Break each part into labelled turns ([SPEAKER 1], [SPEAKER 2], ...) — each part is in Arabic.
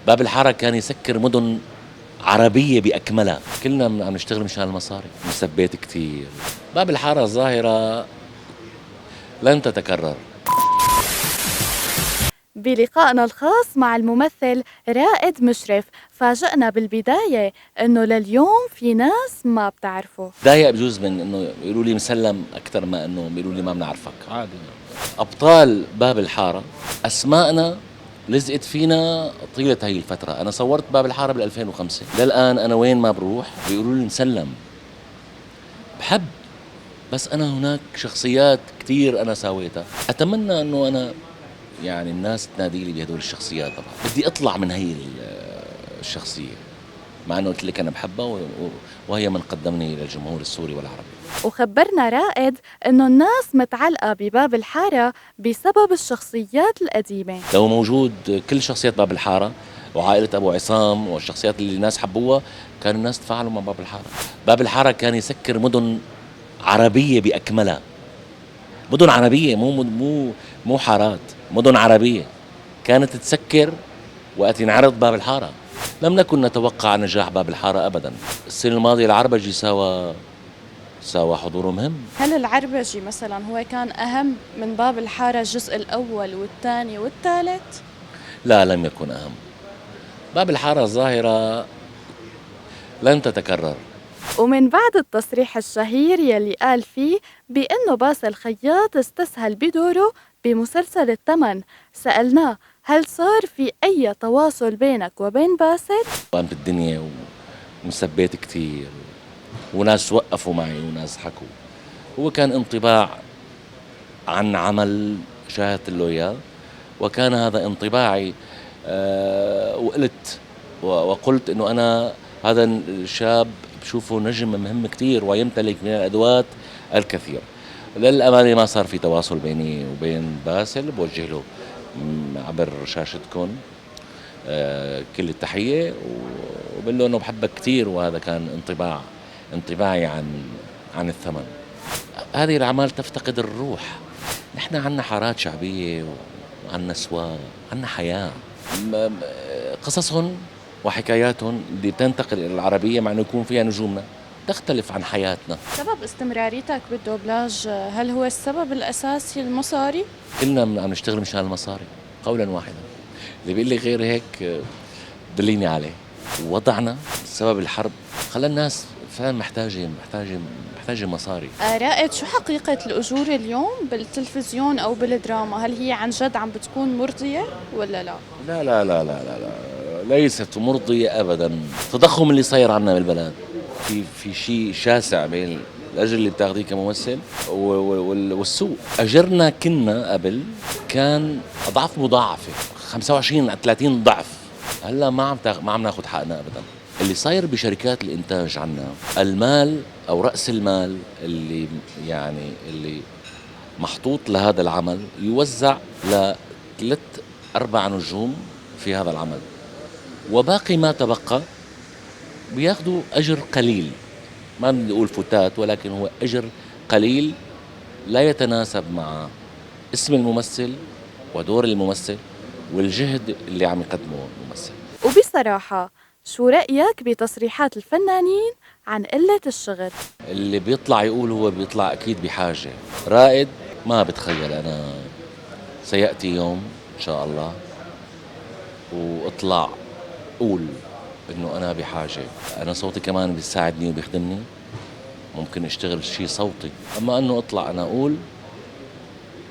[SPEAKER 1] باب الحارة كان يسكر مدن عربية بأكملها، كلنا عم نشتغل مشان المصاري، مسبيت كتير. باب الحارة ظاهرة لن تتكرر.
[SPEAKER 2] بلقائنا الخاص مع الممثل رائد مشرف فاجأنا بالبداية إنه لليوم في ناس ما بتعرفه.
[SPEAKER 1] ضايق بجوز من انه يقولوا لي مسلم اكثر ما انه بيقولوا لي ما بنعرفك، عادي. ابطال باب الحارة اسماءنا لزقت فينا طيلة هي الفترة. انا صورت باب الحارة بال 2005 للان، انا وين ما بروح بيقولوا لي مسلم. بحب، بس انا هناك شخصيات كتير انا ساويتها، اتمنى انه انا يعني الناس تنادي لي بهدول الشخصيات. طبعا بدي اطلع من هي الشخصية، مع انه قلت لك انا بحبها وهي من قدمني للجمهور السوري والعربي.
[SPEAKER 2] وخبرنا رائد إنه الناس متعلقة بباب الحارة بسبب الشخصيات القديمة.
[SPEAKER 1] لو موجود كل شخصيات باب الحارة وعائلة أبو عصام والشخصيات اللي الناس حبوها، كان الناس تفاعلوا مع باب الحارة. باب الحارة كان يسكر مدن عربية بأكملها، مدن عربية، مو حارات، مدن عربية كانت تسكر وقت ينعرض باب الحارة. لم نكن نتوقع نجاح باب الحارة أبدا. السنة الماضية العربجي ساوى حضور مهم.
[SPEAKER 2] هل العربجي مثلا هو كان أهم من باب الحارة الجزء الأول والثاني والثالث؟
[SPEAKER 1] لا، لم يكن أهم. باب الحارة ظاهرة لن تتكرر.
[SPEAKER 2] ومن بعد التصريح الشهير يلي قال فيه بأنه باسل خياط استسهل بدوره بمسلسل الثمن، سألناه هل صار في أي تواصل بينك وبين باسل؟
[SPEAKER 1] قامت الدنيا ومسبيت كتير، وناس وقفوا معي وناس حكوا. هو كان انطباع عن عمل شاهدت له إياه، وكان هذا انطباعي. وقلت إنه أنا هذا الشاب بشوفه نجم مهم كتير ويمتلك من الأدوات الكثير. للأمانة ما صار في تواصل بيني وبين باسل، بوجه له عبر شاشتكم كل التحية، وبقول له انه بحبك كثير، وهذا كان انطباعي عن الثمن. هذه الاعمال تفتقد الروح. نحن عنا حارات شعبية وعنا سواق، عنا حياة. م- م- قصصهم وحكاياتهم اللي بتنتقل الى العربية مع انه يكون فيها نجومنا تختلف عن حياتنا.
[SPEAKER 2] سبب استمراريتك بالدوبلاج هل هو السبب الأساسي المصاري؟
[SPEAKER 1] كلنا عم نشتغل مشان المصاري، قولا واحدا. اللي بيقول لي غير هيك دليني عليه. وضعنا بسبب الحرب خلى الناس فعلا محتاجة مصاري.
[SPEAKER 2] رائد، شو حقيقة الأجور اليوم بالتلفزيون أو بالدراما؟ هل هي عن جد عم بتكون مرضية ولا لا؟
[SPEAKER 1] لا لا لا لا لا لا، ليست مرضية أبدا. التضخم اللي صاير عنا بالبلد، في شيء شاسع بين الأجر اللي بتاخذيه كممثل والسوق. أجرنا كنا قبل كان أضعاف مضاعفة، 25 30 ضعف. هلا ما عم ناخذ حقنا أبدا. اللي صاير بشركات الإنتاج عنا، المال أو رأس المال اللي محطوط لهذا العمل يوزع لثلاث أربع نجوم في هذا العمل، وباقي ما تبقى بياخدوا أجر قليل. ما بدي أقول فتات، ولكن هو أجر قليل لا يتناسب مع اسم الممثل ودور الممثل والجهد اللي عم يقدمه الممثل.
[SPEAKER 2] وبصراحة شو رأيك بتصريحات الفنانين عن قلة الشغل؟
[SPEAKER 1] اللي بيطلع يقول هو بيطلع أكيد بحاجة. رائد ما بتخيل أنا سيأتي يوم إن شاء الله وأطلع أقول إنه أنا بحاجة. أنا صوتي كمان بيساعدني وبيخدمني، ممكن أشتغل شيء صوتي. أما إنه أطلع أنا أقول،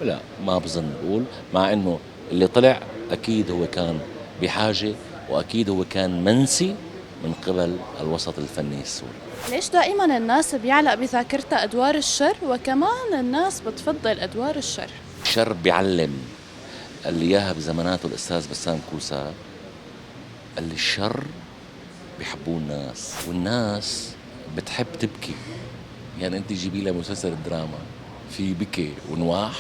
[SPEAKER 1] لا، ما بظن أقول. مع إنه اللي طلع أكيد هو كان بحاجة، وأكيد هو كان منسي من قبل الوسط الفني السوري.
[SPEAKER 2] ليش دائما الناس بيعلق بذاكرتها أدوار الشر وكمان الناس بتفضل أدوار الشر؟
[SPEAKER 1] الشر بيعلم. اللي إياها بزماناته الأستاذ بسام كوسا، اللي الشر بيحبوه الناس، والناس بتحب تبكي. يعني أنت جيبي لها مسلسل دراما في بكي ونواح،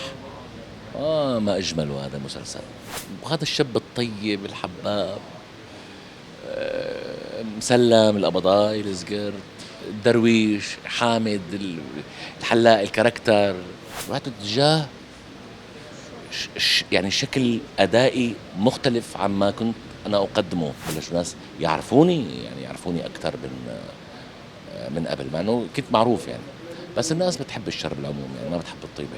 [SPEAKER 1] ما أجمله هذا المسلسل. وهذا الشاب الطيب الحباب، مسلم القبضاي الزقرت الدرويش حامد الحلاق الكاركتر، رحت اتجاه يعني شكل أدائي مختلف عما كنت أنا أقدمه، بلشوا ناس يعرفوني، يعني يعرفوني أكثر من قبل، مع إنه كنت معروف يعني، بس الناس بتحب الشر بالعموم، يعني ما بتحب الطيبة.